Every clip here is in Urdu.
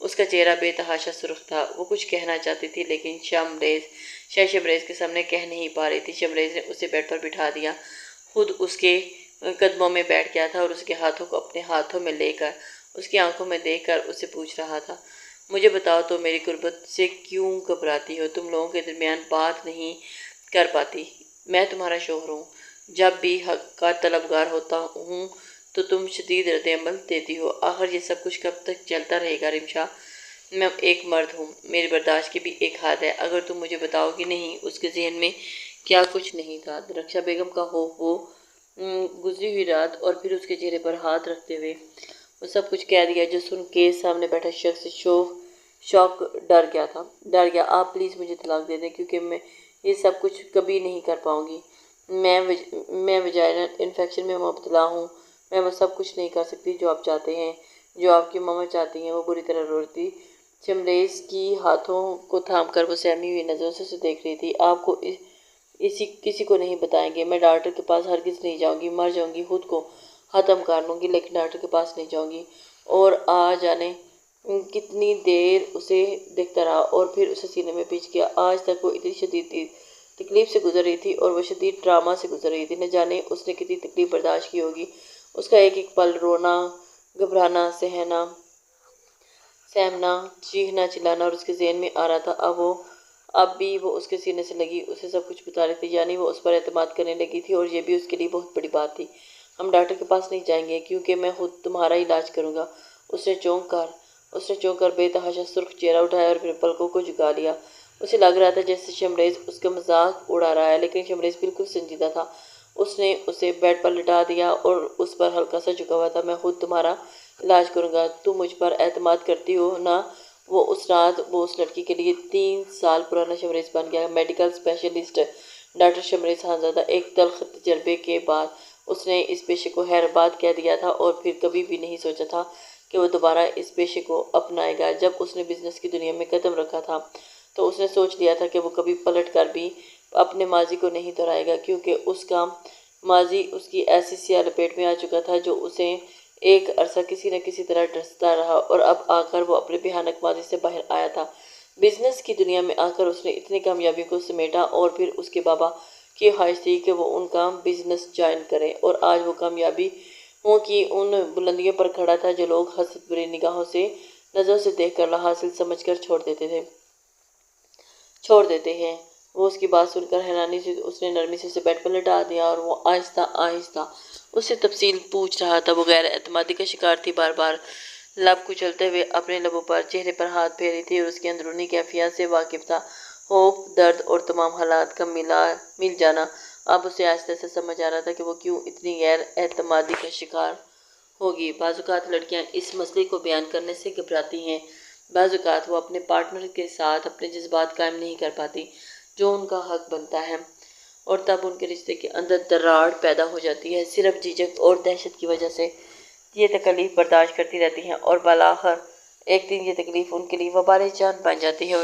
اس کا چہرہ بے تحاشا سرخ تھا۔ وہ کچھ کہنا چاہتی تھی لیکن شمریز کے سامنے کہہ نہیں پا رہی تھی۔ شمریز نے اسے بیڈ پر بٹھا دیا، خود اس کے قدموں میں بیٹھ گیا تھا اور اس کے ہاتھوں کو اپنے ہاتھوں میں لے کر اس کی آنکھوں میں دیکھ کر اسے پوچھ رہا تھا، مجھے بتاؤ تو میری غربت سے کیوں گھبراتی ہو؟ تم لوگوں کے درمیان بات نہیں کر پاتی؟ میں تمہارا شوہر ہوں، جب بھی حق کا طلبگار ہوتا ہوں تو تم شدید رد عمل دیتی ہو۔ آخر یہ سب کچھ کب تک چلتا رہے گا رمشا؟ میں ایک مرد ہوں، میری برداشت کی بھی ایک حد ہے۔ اگر تم مجھے بتاؤ کہ نہیں، اس کے ذہن میں کیا کچھ نہیں تھا؟ درخشا بیگم کا وہ گزری ہوئی رات اور پھر اس کے چہرے پر ہاتھ رکھتے ہوئے وہ سب کچھ کہہ دیا جو سن کے سامنے بیٹھا شخص شوق ڈر گیا۔ آپ پلیز مجھے طلاق دے دیں کیونکہ میں یہ سب کچھ کبھی نہیں کر پاؤں گی۔ میں ویجائنل انفیکشن میں مبتلا ہوں، میں وہ سب کچھ نہیں کر سکتی جو آپ چاہتے ہیں، جو آپ کی ماما چاہتی ہیں۔ وہ بری طرح رو رہی تھی۔ شمریز کی ہاتھوں کو تھام کر وہ سہمی ہوئی نظروں سے اسے دیکھ رہی تھی۔ آپ کو کسی کو نہیں بتائیں گے؟ میں ڈاکٹر کے پاس ہرگز نہیں جاؤں گی، مر جاؤں گی، خود کو ختم کر لوں گی، لیکن ڈاکٹر کے پاس نہیں جاؤں گی۔ اور جانے کتنی دیر اسے دیکھتا رہا اور پھر اسے سینے میں پیچ گیا۔ آج تک وہ اتنی شدید تکلیف سے گزر رہی تھی اور وہ شدید ڈرامہ سے گزر رہی تھی۔ نہ جانے اس نے کتنی تکلیف برداشت کی ہوگی۔ اس کا ایک ایک پل، رونا، گھبرانا، سہمنا، چیخنا چلانا اور اس کے ذہن میں آ رہا تھا۔ اب بھی وہ اس کے سینے سے لگی اسے سب کچھ بتا رہی تھی، یعنی وہ اس پر اعتماد کرنے لگی تھی اور یہ بھی اس کے لیے بہت بڑی بات تھی۔ ہم ڈاکٹر کے پاس نہیں جائیں گے کیونکہ میں خود تمہارا علاج کروں گا۔ اس نے چونک کر بے تحاشا سرخ چہرہ اٹھایا اور پھر پلکوں کو جھکا لیا۔ اسے لگ رہا تھا جیسے شمریز اس کا مذاق اڑا رہا ہے، لیکن شمریز بالکل سنجیدہ تھا۔ اس نے اسے بیڈ پر لٹا دیا اور اس پر ہلکا سا جھکا ہوا تھا۔ میں خود تمہارا علاج کروں گا، تم مجھ پر اعتماد کرتی ہو نا؟ وہ اس رات وہ اس لڑکی کے لیے 3 سال پرانا شمریز بن گیا۔ Medical specialist doctor Shamriz Khanzada. ایک تلخ تجربے کے بعد اس نے اس پیشے کو خیرآباد کہہ دیا تھا اور پھر کبھی بھی نہیں سوچا تھا کہ وہ دوبارہ اس پیشے کو اپنائے گا۔ جب اس نے بزنس کی دنیا میں قدم رکھا تھا تو اس نے سوچ لیا تھا کہ وہ کبھی پلٹ کر بھی اپنے ماضی کو نہیں دہرائے گا، کیونکہ اس کا ماضی اس کی ایسی سیاہ لپیٹ میں آ چکا تھا جو اسے ایک عرصہ کسی نہ کسی طرح ڈستا رہا، اور اب آ کر وہ اپنے بھیانک ماضی سے باہر آیا تھا۔ بزنس کی دنیا میں آ کر اس نے اتنی کامیابی کو سمیٹا اور پھر اس کے بابا کی خواہش تھی کہ وہ ان کا بزنس جوائن کرے، اور آج وہ کامیابی کی ان بلندیوں پر کھڑا تھا جو لوگ حسد بری نظروں سے دیکھ کر حاصل سمجھ کر چھوڑ دیتے ہیں۔ وہ اس کی بات سن کر حیرانی سے اس نے نرمی سے اسے بیڈ پر لٹا دیا اور وہ آہستہ آہستہ اس سے تفصیل پوچھ رہا تھا۔ وہ غیر اعتمادی کا شکار تھی، بار بار لب کچلتے ہوئے اپنے لبوں پر چہرے پر ہاتھ پھیر رہی تھی اور اس کی اندرونی کیفیات سے واقف تھا۔ خوف، درد اور تمام حالات کا مل جانا اب اسے آہستہ سے سمجھ آ رہا تھا کہ وہ کیوں اتنی غیر اعتمادی کا شکار ہوگی۔ بعض اوقات لڑکیاں اس مسئلے کو بیان کرنے سے گھبراتی ہیں، بعض اوقات وہ اپنے پارٹنر کے ساتھ اپنے جذبات قائم نہیں کر پاتی جو ان کا حق بنتا ہے، اور تب ان کے رشتے کے اندر دراڑ پیدا ہو جاتی ہے۔ صرف جھجک اور دہشت کی وجہ سے یہ تکلیف برداشت کرتی رہتی ہیں اور بالآخر ایک دن یہ تکلیف ان کے لیے وبال جان بن جاتی ہے۔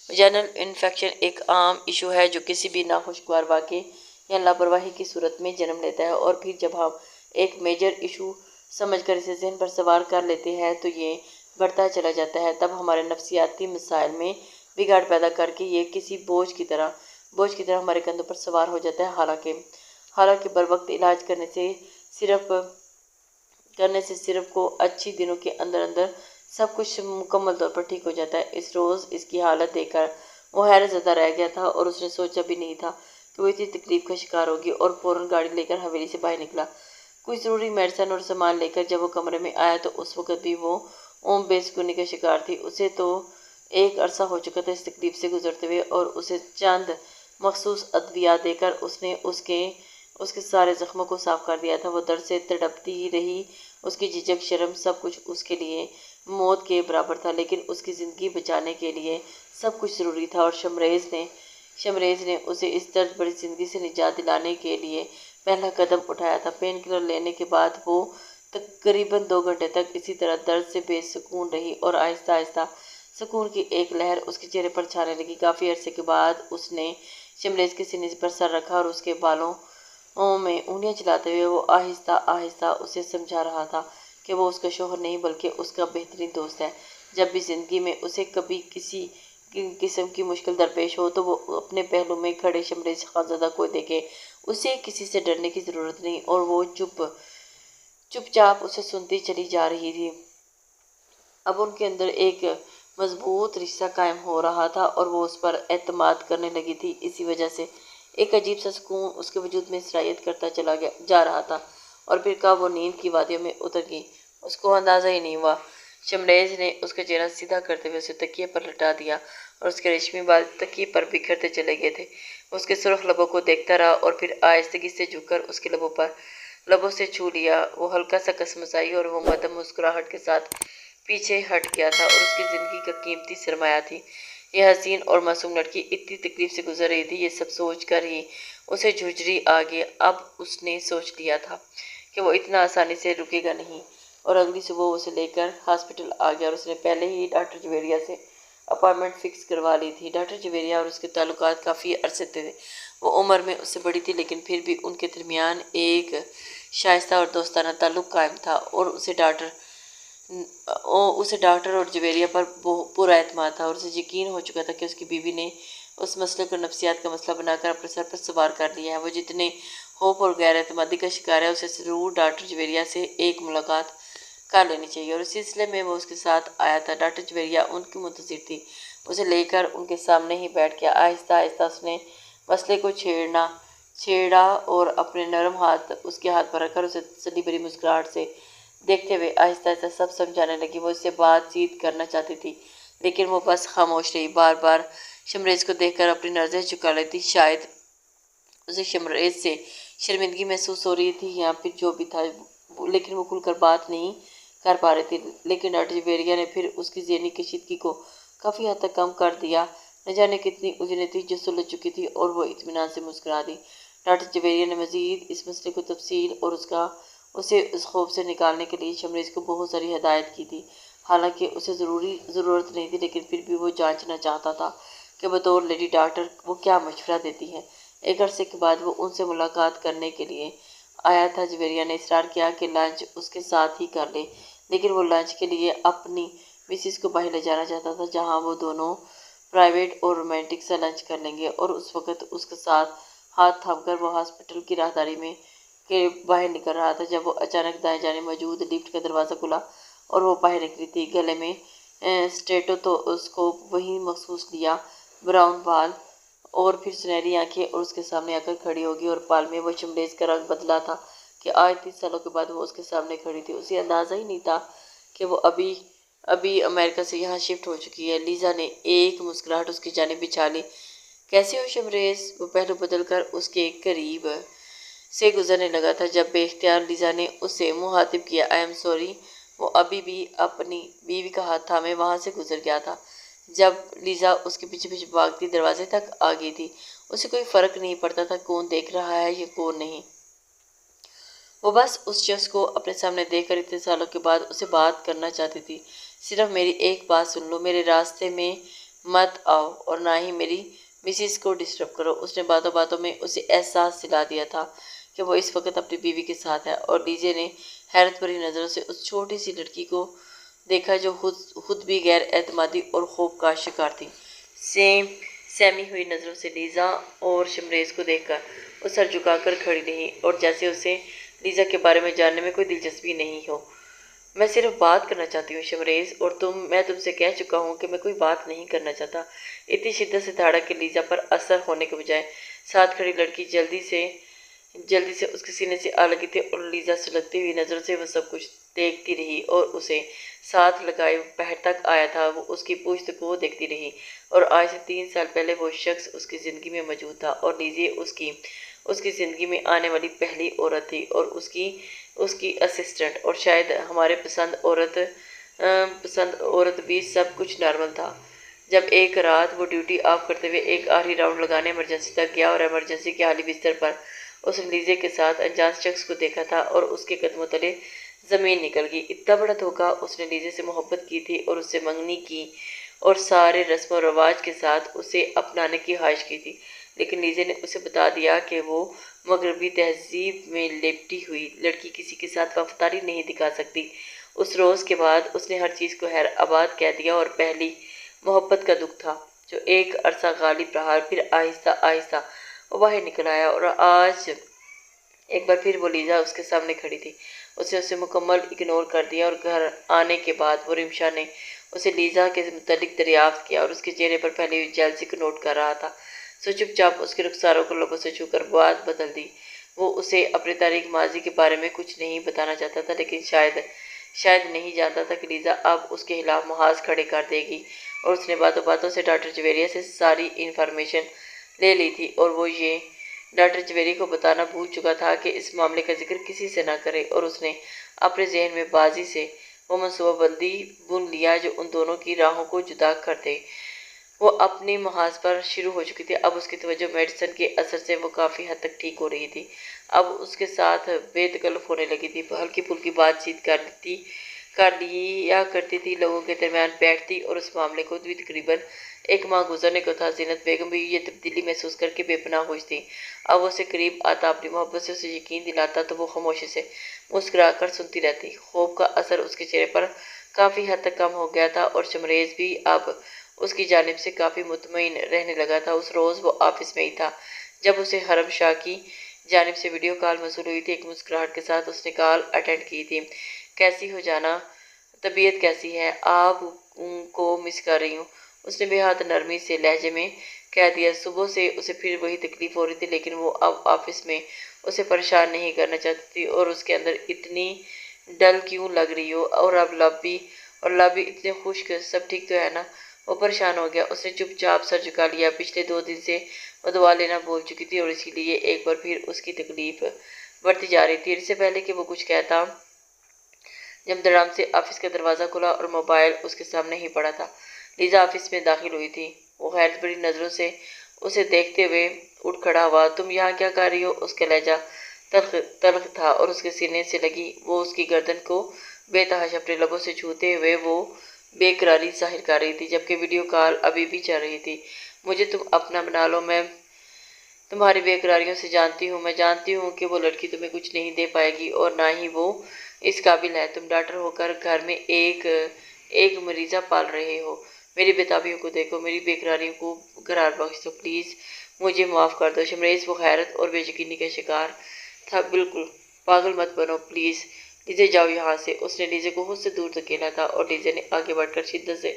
ویجینل انفیکشن ایک عام ایشو ہے جو کسی بھی ناخوشگوار واقعے یا لاپرواہی کی صورت میں جنم لیتا ہے، اور پھر جب ہم ایک میجر ایشو سمجھ کر اسے ذہن پر سوار کر لیتے ہیں تو یہ بڑھتا چلا جاتا ہے۔ تب ہمارے نفسیاتی مسائل میں بگاڑ پیدا کر کے یہ کسی بوجھ کی طرح ہمارے کندھوں پر سوار ہو جاتا ہے۔ حالانکہ بروقت علاج کرنے سے صرف کو اچھی دنوں کے اندر سب کچھ مکمل طور پر ٹھیک ہو جاتا ہے۔ اس روز اس کی حالت دیکھ کر وہ حیرت زدہ رہ گیا تھا اور اس نے سوچا بھی نہیں تھا کہ وہ اتنی تکلیف کا شکار ہوگی، اور فوراً گاڑی لے کر حویلی سے باہر نکلا کچھ ضروری میڈیسن اور سامان لے کر۔ جب وہ کمرے میں آیا تو اس وقت بھی وہ بے سکونی کا شکار تھی۔ اسے تو ایک عرصہ ہو چکا تھا اس تکلیف سے گزرتے ہوئے، اور اسے چند مخصوص ادویات دے کر اس نے اس کے سارے زخموں کو صاف کر دیا تھا۔ وہ درد سے تڑپتی رہی، اس کی جھجک، شرم، سب کچھ اس کے لیے موت کے برابر تھا، لیکن اس کی زندگی بچانے کے لیے سب کچھ ضروری تھا، اور شمریز نے اسے اس درد بھری زندگی سے نجات دلانے کے لیے پہلا قدم اٹھایا تھا۔ پین کلر لینے کے بعد وہ تقریباً 2 گھنٹے تک اسی طرح درد سے بے سکون رہی، اور آہستہ آہستہ سکون کی ایک لہر اس کے چہرے پر چھانے لگی۔ کافی عرصے کے بعد اس نے شمریز کے سینے پر سر رکھا اور اس کے بالوں میں انگلیاں چلاتے ہوئے وہ آہستہ آہستہ اسے سمجھا رہا تھا کہ وہ اس کا شوہر نہیں بلکہ اس کا بہترین دوست ہے۔ جب بھی زندگی میں اسے کبھی کسی قسم کی مشکل درپیش ہو تو وہ اپنے پہلو میں کھڑے شمریز خانزادہ کو دیکھے۔ اسے کسی سے ڈرنے کی ضرورت نہیں، اور وہ چپ چاپ اسے سنتی چلی جا رہی تھی۔ اب ان کے اندر ایک مضبوط رشتہ قائم ہو رہا تھا اور وہ اس پر اعتماد کرنے لگی تھی۔ اسی وجہ سے ایک عجیب سا سکون اس کے وجود میں سرایت کرتا چلا جا رہا تھا، اور پھر کب وہ نیند کی وادیوں میں اتر گئی، اس کو اندازہ ہی نہیں ہوا۔ شمریز نے اس کا چہرہ سیدھا کرتے ہوئے اسے تکیے پر لٹا دیا، اور اس کے ریشمی بال تکیے پر بکھرتے چلے گئے تھے۔ اس کے سرخ لبوں کو دیکھتا رہا اور پھر آہستگی سے جھک کر اس کے لبوں سے چھو لیا۔ وہ ہلکا سا کسمسائی اور وہ مدھم مسکراہٹ کے ساتھ پیچھے ہٹ گیا تھا، اور اس کی زندگی کا قیمتی سرمایہ تھی۔ یہ حسین اور معصوم لڑکی اتنی تکلیف سے گزر رہی تھی، یہ سب سوچ کر ہی اسے جھجری آ گئی۔ اب اس نے سوچ لیا تھا کہ وہ اتنا آسانی سے رکے گا نہیں، اور اگلی صبح وہ اسے لے کر ہاسپٹل آ گیا، اور اس نے پہلے ہی ڈاکٹر جویریہ سے اپائنٹمنٹ فکس کروا لی تھی۔ ڈاکٹر جویریہ اور اس کے تعلقات کافی عرصے تھے۔ وہ عمر میں اس سے بڑی تھی، لیکن پھر بھی ان کے درمیان ایک شائستہ اور دوستانہ تعلق قائم تھا، اور اسے ڈاکٹر اور جویریہ پر پورا اعتماد تھا، اور اسے یقین ہو چکا تھا کہ اس کی بیوی نے اس مسئلے کو نفسیات کا مسئلہ بنا کر اپنے سر پر سوار کر لیا ہے۔ وہ جتنے خوف اور غیر اعتمادی کا شکار ہے، اسے ضرور ڈاکٹر جویریہ سے ایک ملاقات کر لینی چاہیے، اور اس سلسلے میں وہ اس کے ساتھ آیا تھا۔ ڈاکٹر جویریہ ان کی منتظر تھی۔ اسے لے کر ان کے سامنے ہی بیٹھ گیا۔ آہستہ آہستہ اس نے مسئلے کو چھیڑا اور اپنے نرم ہاتھ اس کے ہاتھ پر رکھ کر اسے تسلی بھری مسکراہٹ سے دیکھتے ہوئے آہستہ آہستہ سب سمجھانے لگی۔ وہ اس سے بات چیت کرنا چاہتی تھی، لیکن وہ بس خاموش رہی، بار بار شمریز کو دیکھ کر اپنی نظریں جھکا لیتی۔ شاید اسے شمریز سے شرمندگی محسوس ہو رہی تھی یا پھر جو بھی تھا، لیکن وہ کھل کر بات نہیں کر پا رہی تھی۔ لیکن ڈاکٹر جویریہ نے پھر اس کی ذہنی کشیدگی کو کافی حد تک کم کر دیا۔ نہ جانے کتنی الجھنیں تھیں جو سلجھ چکی تھی، اور وہ اطمینان سے مسکرا دی۔ ڈاکٹر جویریہ نے مزید اس مسئلے کو تفصیل اور اسے اس خوف سے نکالنے کے لیے شمریز کو بہت ساری ہدایت کی تھی۔ حالانکہ اسے ضرورت نہیں تھی، لیکن پھر بھی وہ جانچنا چاہتا تھا کہ بطور لیڈی ڈاکٹر وہ کیا مشورہ دیتی ہے۔ ایک عرصے کے بعد وہ ان سے ملاقات کرنے کے لیے آیا تھا۔ جویریہ نے اصرار کیا کہ لنچ اس کے ساتھ ہی کر لے، لیکن وہ لنچ کے لیے اپنی مسز کو باہر لے جانا چاہتا تھا، جہاں وہ دونوں پرائیویٹ اور رومانٹک سا لنچ کر لیں گے، اور اس وقت اس کے ساتھ ہاتھ تھام کر وہ ہاسپٹل کی راہداری میں کے باہر نکل رہا تھا جب وہ اچانک دائیں جانب موجود لفٹ کا دروازہ کھلا اور وہ باہر نکلی تھی۔ گلے میں اسٹیٹوسکوپ وہی مخصوص لیا براؤن بال اور پھر سنہری آنکھیں، اور اس کے سامنے آ کر کھڑی ہو گئی، اور پال میں وہ شمریز کا رنگ بدلا تھا کہ آج 30 سالوں کے بعد وہ اس کے سامنے کھڑی تھی۔ اسے اندازہ ہی نہیں تھا کہ وہ ابھی امریکہ سے یہاں شفٹ ہو چکی ہے۔ لیزا نے ایک مسکراہٹ اس کی جانب بچھا لی۔ کیسے ہو شمریز؟ وہ پہلو بدل کر اس کے قریب سے گزرنے لگا تھا جب بے اختیار لیزا نے اسے مخاطب کیا۔ I am sorry. وہ ابھی بھی اپنی بیوی کا ہاتھ تھامے وہاں سے گزر گیا تھا جب لیزا اس کے پیچھے پیچھے بھاگتی دروازے تک آ گئی تھی۔ اسے کوئی فرق نہیں پڑتا تھا کون دیکھ رہا ہے یا کون نہیں۔ وہ بس اس شخص کو اپنے سامنے دیکھ کر اتنے سالوں کے بعد اسے بات کرنا چاہتی تھی۔ صرف میری ایک بات سن لو، میرے راستے میں مت آؤ اور نہ ہی میری مسز کو ڈسٹرب کرو۔ اس نے باتوں باتوں میں اسے احساس دلا دیا تھا کہ وہ اس وقت اپنی بیوی کے ساتھ ہے، اور لیزے نے حیرت بھری نظروں سے اس چھوٹی سی لڑکی کو دیکھا جو خود بھی غیر اعتمادی اور خوف کا شکار تھی۔ سہمی ہوئی نظروں سے لیزا اور شمریز کو دیکھ کر وہ سر جھکا کر کھڑی رہی، اور جیسے اسے لیزا کے بارے میں جاننے میں کوئی دلچسپی نہیں ہو۔ میں صرف بات کرنا چاہتی ہوں شمریز، اور میں تم سے کہہ چکا ہوں کہ میں کوئی بات نہیں کرنا چاہتا۔ اتنی شدت سے دھاڑک کے لیزا پر اثر ہونے کے بجائے ساتھ کھڑی لڑکی جلدی سے اس کے سینے سے آ لگی تھی، اور لیزا سلگتی ہوئی نظروں سے وہ سب کچھ دیکھتی رہی، اور اسے ساتھ لگائے بہر تک آیا تھا وہ اس کی پشت کو دیکھتی رہی، اور آج سے 3 سال پہلے وہ شخص اس کی زندگی میں موجود تھا، اور لیزے اس کی زندگی میں آنے والی پہلی عورت تھی، اور اس کی اسسٹنٹ، اور شاید ہمارے پسند عورت بھی سب کچھ نارمل تھا۔ جب ایک رات وہ ڈیوٹی آف کرتے ہوئے ایک آخری راؤنڈ لگانے ایمرجنسی تک گیا، اور ایمرجنسی کے حالی بستر پر اس نے لیزے کے ساتھ انجان شخص کو دیکھا تھا، اور اس کے قدموں تلے زمین نکل گئی۔ اتنا بڑا دھوکہ! اس نے لیزے سے محبت کی تھی اور اس سے منگنی کی اور سارے رسم و رواج کے ساتھ اسے اپنانے کی خواہش کی تھی، لیکن لیزے نے اسے بتا دیا کہ وہ مغربی تہذیب میں لپٹی ہوئی لڑکی کسی کے ساتھ وفاداری نہیں دکھا سکتی۔ اس روز کے بعد اس نے ہر چیز کو خیر آباد کہہ دیا، اور پہلی محبت کا دکھ تھا جو ایک عرصہ غالب رہا، پھر آہستہ آہستہ وہ باہر نکل آیا، اور آج ایک بار پھر وہ لیزا اس کے سامنے کھڑی تھی۔ اسے مکمل اگنور کر دیا، اور گھر آنے کے بعد وہ رمشا نے اسے لیزا کے متعلق دریافت کیا اور اس کے چہرے پر پھیلی ہوئی جیلسی کو نوٹ کر رہا تھا۔ سو چپ چاپ اس کے رخساروں کو لبوں سے چھو کر بات بدل دی۔ وہ اسے اپنے تاریک ماضی کے بارے میں کچھ نہیں بتانا چاہتا تھا، لیکن شاید نہیں جانتا تھا کہ لیزا اب اس کے خلاف محاذ کھڑے کر دے گی، اور اس نے باتوں باتوں سے ڈاکٹر جویریہ سے ساری انفارمیشن لے لی تھی، اور وہ یہ ڈاکٹر جویری کو بتانا بھول چکا تھا کہ اس معاملے کا ذکر کسی سے نہ کرے، اور اس نے اپنے ذہن میں بازی سے وہ منصوبہ بندی بن لیا جو ان دونوں کی راہوں کو جدا کر دے۔ وہ اپنی محاذ پر شروع ہو چکی تھی۔ اب اس کی توجہ میڈیسن کے اثر سے وہ کافی حد تک ٹھیک ہو رہی تھی۔ اب اس کے ساتھ بے تکلف ہونے لگی تھی، ہلکی پھلکی بات چیت کر لیا کرتی تھی، لوگوں کے درمیان بیٹھتی، اور اس معاملے کو بھی تقریباً ایک ماہ گزرنے کو تھا۔ زینت بیگم بھی یہ تبدیلی محسوس کر کے بے پناہ خوش تھی۔ اب وہ اسے قریب آتا، اپنی محبت سے اسے یقین دلاتا، تو وہ خاموشی سے مسکرا کر سنتی رہتی۔ خوف کا اثر اس کے چہرے پر کافی حد تک کم ہو گیا تھا، اور شمریز بھی اب اس کی جانب سے کافی مطمئن رہنے لگا تھا۔ اس روز وہ آفس میں ہی تھا جب اسے حرم شاہ کی جانب سے ویڈیو کال موصول ہوئی تھی۔ ایک مسکراہٹ کے ساتھ اس نے کال اٹینڈ کی تھی۔ کیسی ہو جانا؟ طبیعت کیسی ہے؟ آپ کو مس کر رہی ہوں، اس نے بے حد نرمی سے لہجے میں کہہ دیا۔ صبح سے اسے پھر وہی تکلیف ہو رہی تھی، لیکن وہ اب آفس میں اسے پریشان نہیں کرنا چاہتی تھی، اور اس کے اندر اتنی ڈل کیوں لگ رہی ہو؟ اور اب لب بھی اتنے خشک، سب ٹھیک تو ہے نا؟ وہ پریشان ہو گیا۔ اس نے چپ چاپ سر جھکا لیا۔ پچھلے 2 دن سے وہ دوا لینا بھول چکی تھی، اور اسی لیے ایک بار پھر اس کی تکلیف بڑھتی جا رہی تھی۔ اس سے پہلے کہ وہ کچھ کہتا، جب دڑام سے آفس کا دروازہ کھلا اور موبائل اس کے سامنے ہی پڑا تھا۔ لیزا آفس میں داخل ہوئی تھی۔ وہ حیرت بھری نظروں سے اسے دیکھتے ہوئے اٹھ کھڑا ہوا۔ تم یہاں کیا کر رہی ہو؟ اس کا لہجہ تلخ تھا، اور اس کے سینے سے لگی وہ اس کی گردن کو بے تحاشا اپنے لبوں سے چھوتے ہوئے وہ بے قراری ظاہر کر رہی تھی، جبکہ ویڈیو کال ابھی بھی چل رہی تھی۔ مجھے تم اپنا بنا لو، میں تمہاری بے قراریوں سے جانتی ہوں۔ میں جانتی ہوں کہ وہ لڑکی تمہیں کچھ نہیں دے پائے گی، اور نہ ہی وہ اس قابل ہے۔ تم ڈاکٹر ہو کر گھر میں ایک مریضہ پال رہے ہو۔ میری بےتابیوں کو دیکھو، میری بے قراریوں کو قرار بخش دو، پلیز مجھے معاف کر دو۔ شمریز وہ حیرت اور بے یقینی کا شکار تھا۔ بالکل پاگل مت بنو پلیز، لیزے جاؤ یہاں سے۔ اس نے لیزے کو خود سے دور دھکیلا تھا، اور لیزے نے آگے بڑھ کر شدت سے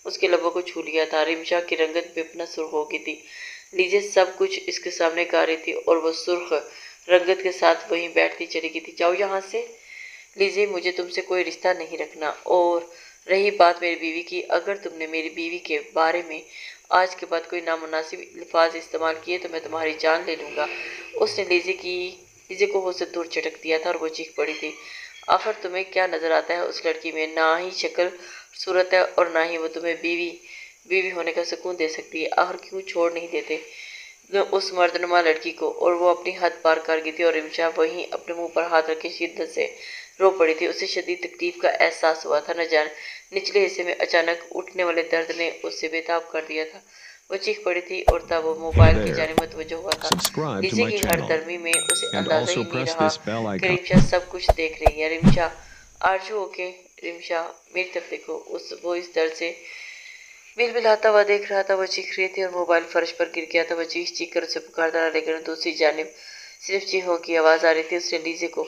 اس کے لبوں کو چھو لیا تھا۔ رمشا کی رنگت بے پناہ سرخ ہو گئی تھی۔ لیزے سب کچھ اس کے سامنے کر رہی تھی، اور وہ سرخ رنگت کے ساتھ وہیں بیٹھتی چلی گئی تھی۔ جاؤ یہاں سے لیزے، مجھے تم سے کوئی رشتہ نہیں رکھنا۔ اور رہی بات میری بیوی کی، اگر تم نے میری بیوی کے بارے میں آج کے بعد کوئی نامناسب الفاظ استعمال کیے تو میں تمہاری جان لے لوں گا۔ اس نے لیزے کو ہو سے دور چٹک دیا تھا، اور وہ چیخ پڑی تھی۔ آخر تمہیں کیا نظر آتا ہے اس لڑکی میں؟ نہ ہی شکل صورت ہے، اور نہ ہی وہ تمہیں بیوی ہونے کا سکون دے سکتی ہے۔ آخر کیوں چھوڑ نہیں دیتے اس مردنما لڑکی کو؟ اور وہ اپنی حد پار کر گئی تھی، اور رمشا وہیں اپنے منہ پر ہاتھ رکھے شدت سے رو پڑی تھی۔ اسے شدید تکلیف کا احساس ہوا تھا، نہ جانے نچلے حصے میں اچانک اٹھنے والے درد نے اسے بے تاب کر دیا تھا۔ وہ چیخ پڑی تھی، اور تب وہ موبائل کی جانب متوجہ ہوا تھا۔ لیزے کی ہر درمی میں اسے اندازہ ہی نہیں رہا کہ رمشا سب کچھ دیکھ رہی ہے۔ رمشا آرزو اوکے؟ رمشا میری طرف دیکھو۔ وہ اس درد سے بلبلاتا ہوا دیکھ رہا تھا۔ وہ چیخ رہی تھی، اور موبائل فرش پر گر گیا تھا۔ وہ چیخ کر اسے پکارتا رہا، لیکن دوسری جانب صرف چیخوں کی آواز آ رہی تھی۔ اس نے لیزے کو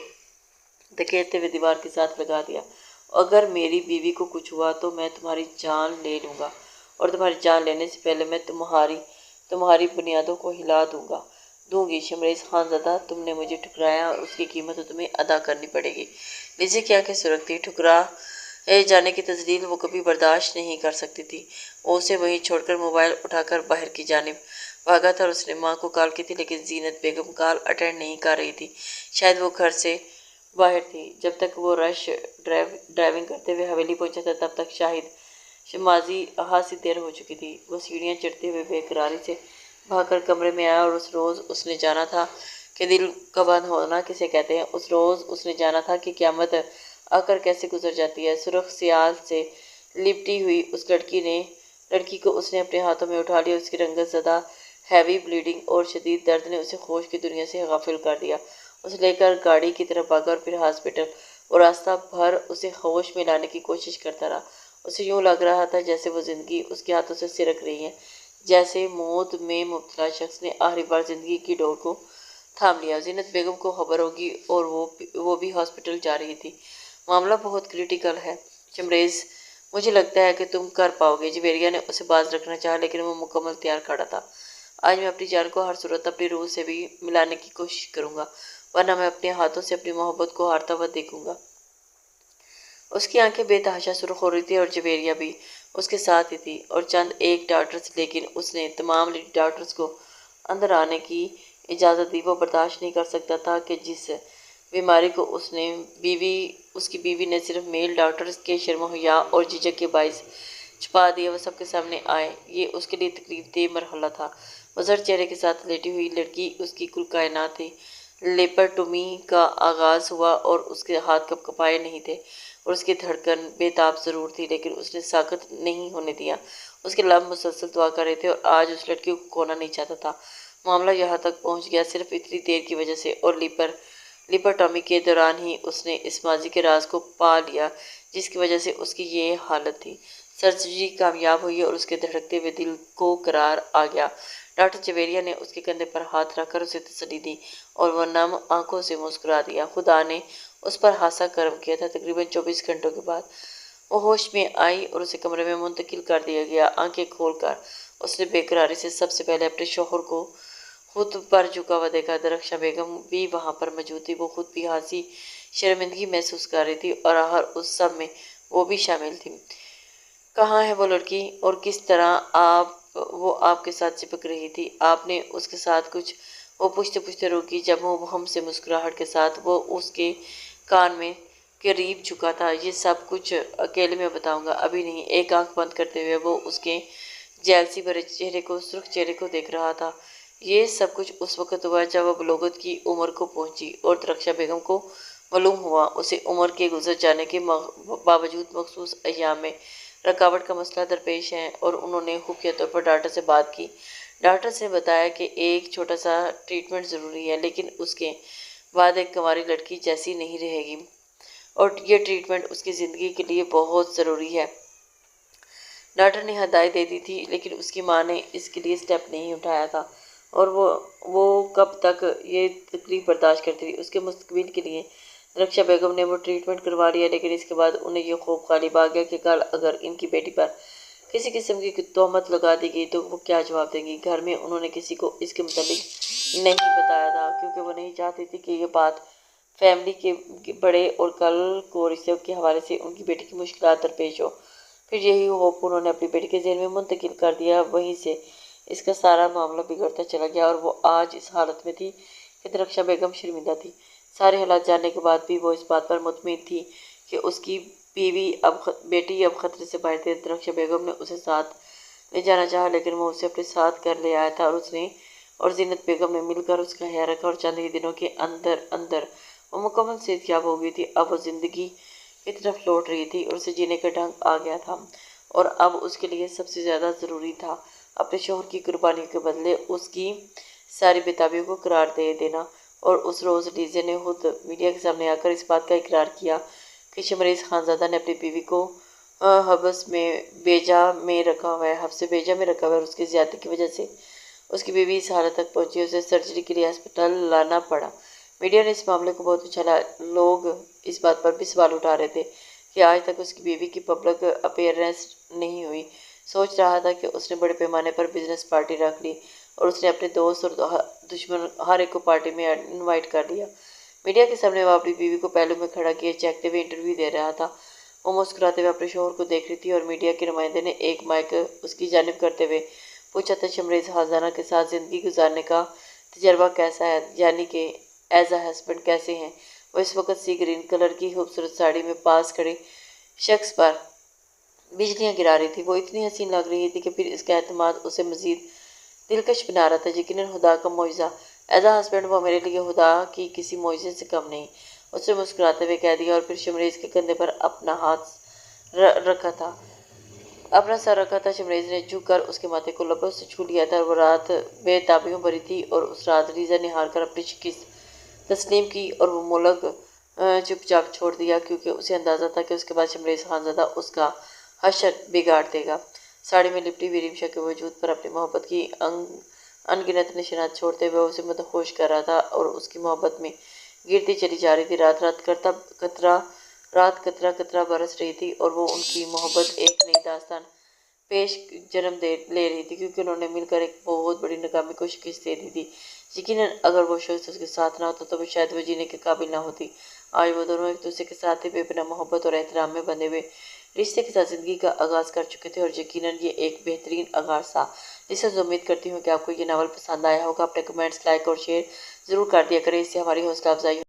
دھکیلتے ہوئے دیوار کے ساتھ لگا دیا۔ اگر میری بیوی کو کچھ ہوا تو میں تمہاری جان لے لوں گا، اور تمہاری جان لینے سے پہلے میں تمہاری بنیادوں کو ہلا دوں گی۔ شمریز خان زادہ، تم نے مجھے ٹھکرایا، اور اس کی قیمت تو تمہیں ادا کرنی پڑے گی۔ لیزے کی آنکھیں سرخ تھیں۔ ٹھکرائے جانے کی تذلیل وہ کبھی برداشت نہیں کر سکتی تھی۔ وہ اسے وہیں چھوڑ کر موبائل اٹھا کر باہر کی جانب بھاگا تھا، اور اس نے ماں کو کال کی تھی، لیکن زینت بیگم کال اٹینڈ نہیں کر رہی تھی۔ شاید وہ گھر سے باہر تھی۔ جب تک وہ رش ڈرائیونگ کرتے ہوئے حویلی پہنچا تھا، تب تک شاہد شمازی خاصی دیر ہو چکی تھی۔ وہ سیڑھیاں چڑھتے ہوئے بے قراری سے بھاگ کر کمرے میں آیا، اور اس روز اس نے جانا تھا کہ دل کا بند ہونا کسے کہتے ہیں۔ اس روز اس نے جانا تھا کہ قیامت آ کر کیسے گزر جاتی ہے۔ سرخ سیال سے لپٹی ہوئی اس لڑکی کو اس نے اپنے ہاتھوں میں اٹھا لیا۔ اس کی رنگت زدہ ہیوی بلیڈنگ اور شدید درد نے اسے ہوش کی دنیا سے غافل کر دیا۔ اسے لے کر گاڑی کی طرف بھاگا، اور پھر ہاسپٹل اور راستہ بھر اسے ہوش میں لانے کی کوشش کرتا رہا۔ اسے یوں لگ رہا تھا جیسے وہ زندگی اس کے ہاتھوں سے سرک رہی ہے، جیسے موت میں مبتلا شخص نے آخری بار زندگی کی ڈور کو تھام لیا۔ زینت بیگم کو خبر ہوگی اور وہ بھی ہاسپٹل جا رہی تھی۔ معاملہ بہت کریٹیکل ہے شمریز، مجھے لگتا ہے کہ تم کر پاؤ گے۔ جویریہ نے اسے باز رکھنا چاہا لیکن وہ مکمل تیار کھڑا تھا۔ آج میں اپنی جان کو ہر صورت اپنی روح سے بھی ملانے کی کوشش کروں گا، ورنہ میں اپنے ہاتھوں سے اپنی محبت کو ہارتا ہوا دیکھوں گا۔ اس کی آنکھیں بے تحاشا سرخ ہو رہی تھی اور جویریہ بھی اس کے ساتھ ہی تھی، اور چند ایک ڈاکٹرز، لیکن اس نے تمام لیڈی ڈاکٹرز کو اندر آنے کی اجازت دی۔ وہ برداشت نہیں کر سکتا تھا کہ جس بیماری کو اس کی بیوی نے صرف میل ڈاکٹرز کے شرم و حیا اور جھجک کے باعث چھپا دیا، وہ سب کے سامنے آئے۔ یہ اس کے لیے تکلیف دہ مرحلہ تھا۔ وہ زرد چہرے کے ساتھ لیٹی ہوئی لڑکی اس کی کل کائنات تھی۔ لیپرٹومی کا آغاز ہوا اور اس کے ہاتھ کپ کپائے نہیں تھے اور اس کی دھڑکن بے تاب ضرور تھی، لیکن اس نے ساکت نہیں ہونے دیا۔ اس کے لب مسلسل دعا کر رہے تھے اور آج اس لڑکی کو کھونا نہیں چاہتا تھا۔ معاملہ یہاں تک پہنچ گیا صرف اتنی دیر کی وجہ سے، اور لیپرٹومی کے دوران ہی اس نے اس ماضی کے راز کو پا لیا جس کی وجہ سے اس کی یہ حالت تھی۔ سرجری کامیاب ہوئی اور اس کے دھڑکتے ہوئے دل کو قرار آ گیا۔ ڈاکٹر جویریہ نے اس کے کندھے پر ہاتھ رکھ کر اسے تسلی دی اور وہ نم آنکھوں سے مسکرا دیا۔ خدا نے اس پر خاصا کرم کیا تھا۔ تقریباً 24 گھنٹوں کے بعد وہ ہوش میں آئی اور اسے کمرے میں منتقل کر دیا گیا۔ آنکھیں کھول کر اس نے بے قراری سے سب سے پہلے اپنے شوہر کو خود پر جھکا ہوا دیکھا۔ درخشاں بیگم بھی وہاں پر موجود تھی۔ وہ خود بھی ہنسی شرمندگی محسوس کر رہی تھی اور آخر اس سب میں وہ بھی شامل تھی۔ کہاں ہے وہ لڑکی اور کس طرح وہ آپ کے ساتھ چپک رہی تھی؟ آپ نے اس کے ساتھ کچھ؟ وہ پوچھتے پوچھتے رکی جب مبہم سے مسکراہٹ کے ساتھ وہ اس کے کان میں قریب جھکا تھا۔ یہ سب کچھ اکیلے میں بتاؤں گا، ابھی نہیں۔ ایک آنکھ بند کرتے ہوئے وہ اس کے جیلسی بھرے چہرے کو، سرخ چہرے کو دیکھ رہا تھا۔ یہ سب کچھ اس وقت ہوا جب وہ بلوغت کی عمر کو پہنچی اور درخشاں بیگم کو معلوم ہوا اسے عمر کے گزر جانے کے باوجود مخصوص ایام میں رکاوٹ کا مسئلہ درپیش ہے، اور انہوں نے خفیہ طور پر ڈاکٹر سے بات کی۔ ڈاکٹر نے بتایا کہ ایک چھوٹا سا ٹریٹمنٹ ضروری ہے، لیکن اس کے بعد ایک کنواری لڑکی جیسی نہیں رہے گی، اور یہ ٹریٹمنٹ اس کی زندگی کے لیے بہت ضروری ہے۔ ڈاکٹر نے ہدایت دے دی تھی، لیکن اس کی ماں نے اس کے لیے سٹیپ نہیں اٹھایا تھا، اور وہ کب تک یہ تکلیف برداشت کرتی رہی۔ اس کے مستقبل کے لیے درخشاں بیگم نے وہ ٹریٹمنٹ کروا لیا، لیکن اس کے بعد انہیں یہ خوف غالب آ گیا کہ کل اگر ان کی بیٹی پر کسی قسم کی تہمت لگا دی گئی تو وہ کیا جواب دیں گی۔ گھر میں انہوں نے کسی کو اس کے متعلق نہیں بتایا تھا، کیونکہ وہ نہیں چاہتی تھی کہ یہ بات فیملی کے بڑھے اور کل کو رشتے کے حوالے سے ان کی بیٹی کی مشکلات درپیش ہو۔ پھر یہی خوف انہوں نے اپنی بیٹی کے ذہن میں منتقل کر دیا۔ وہیں سے اس کا سارا معاملہ بگڑتا چلا گیا، اور وہ آج اس حالت میں تھی کہ درخشاں بیگم شرمندہ تھی۔ سارے حالات جاننے کے بعد بھی وہ اس بات پر مطمئن تھی کہ اس کی بیٹی اب خطرے سے باہر تھی۔ درخشاں بیگم نے اسے ساتھ لے جانا چاہا، لیکن وہ اسے اپنے ساتھ کر لے آیا تھا، اور اس نے اور زینت بیگم نے مل کر اس کا خیال رکھا، اور چند ہی دنوں کے اندر وہ مکمل صحت یاب ہو گئی تھی۔ اب وہ زندگی کی طرف لوٹ رہی تھی اور اسے جینے کا ڈھنگ آ گیا تھا، اور اب اس کے لیے سب سے زیادہ ضروری تھا اپنے شوہر کی قربانیوں کے بدلے اس کی ساری بےتابیوں کو قرار دے دینا۔ اور اس روز لیزے نے خود میڈیا کے سامنے آ کر اس بات کا اقرار کیا کہ شمریز خانزادہ نے اپنی بیوی کو حبس بیجا میں رکھا ہوا ہے، اور اس کی زیادتی کی وجہ سے اس کی بیوی اس حالت تک پہنچی، اسے سرجری کے لیے ہسپتال لانا پڑا۔ میڈیا نے اس معاملے کو بہت اچھالا۔ لوگ اس بات پر بھی سوال اٹھا رہے تھے کہ آج تک اس کی بیوی کی پبلک اپیئرنس نہیں ہوئی۔ سوچ رہا تھا کہ اس نے بڑے پیمانے پر بزنس پارٹی رکھ لی، اور اس نے اپنے دوست اور دشمن ہر ایک کو پارٹی میں انوائٹ کر لیا۔ میڈیا کے سامنے وہ اپنی بیوی کو پہلو میں کھڑا کیے چہکتے ہوئے انٹرویو دے رہا تھا۔ وہ مسکراتے ہوئے اپنے شوہر کو دیکھ رہی تھی، اور میڈیا کے نمائندے نے ایک مائک اس کی جانب کرتے ہوئے پوچھا تھا، شمریز خانزادہ کے ساتھ زندگی گزارنے کا تجربہ کیسا ہے، یعنی کہ ایز اے ہسبینڈ کیسے ہیں؟ وہ اس وقت سی گرین کلر کی خوبصورت ساڑی میں پاس کھڑے شخص پر بجلیاں گرا رہی تھی۔ وہ اتنی حسین لگ رہی تھی کہ پھر اس کا اعتماد اسے مزید دلکش بنا رہا تھا۔ یقیناً خدا کا معجزہ، ایز اے ہسبینڈ وہ میرے لیے خدا کی کسی معجزے سے کم نہیں، اس نے مسکراتے ہوئے کہہ دیا، اور پھر شمریز کے کندھے پر اپنا سر رکھا تھا۔ شمریز نے جھک کر اس کے ماتھے کو لبوں سے چھو لیا تھا، اور وہ رات بے تابیوں بھری تھی، اور اس رات لیزا نے ہار کر اپنی شکست تسلیم کی، اور وہ ملک چپ چاپ چھوڑ دیا، کیونکہ اسے اندازہ تھا کہ اس کے بعد شمریز خانزادہ اس کا حشر بگاڑ دے گا۔ ساڑی میں لپٹی ہوئی ریمشا کے وجود پر اپنی محبت کی انگنت نشانات چھوڑتے ہوئے اسے مدہوش کر رہا تھا اور اس کی محبت میں گرتی چلی جا رہی تھی۔ رات قطرہ قطرہ برس رہی تھی اور وہ ان کی محبت ایک نئی داستان پیش جنم لے رہی تھی، کیونکہ انہوں نے مل کر ایک بہت بڑی ناکامی کو شکست دے دی تھی۔ یقیناً اگر وہ شخص اس کے ساتھ نہ ہوتا تو شاید وہ جینے کے قابل نہ ہوتی۔ آج وہ دونوں ایک دوسرے کے ساتھ بے پناہ محبت اور احترام میں بندھے ہوئے رشتے کے ساتھ زندگی کا آغاز کر چکے تھے، اور یقیناً یہ ایک بہترین آغاز تھا۔ جس سے امید کرتی ہوں کہ آپ کو یہ ناول پسند آیا ہوگا۔ اپنے کمنٹس، لائک اور شیئر ضرور کر دیا کریں، اس سے ہماری حوصلہ افزائی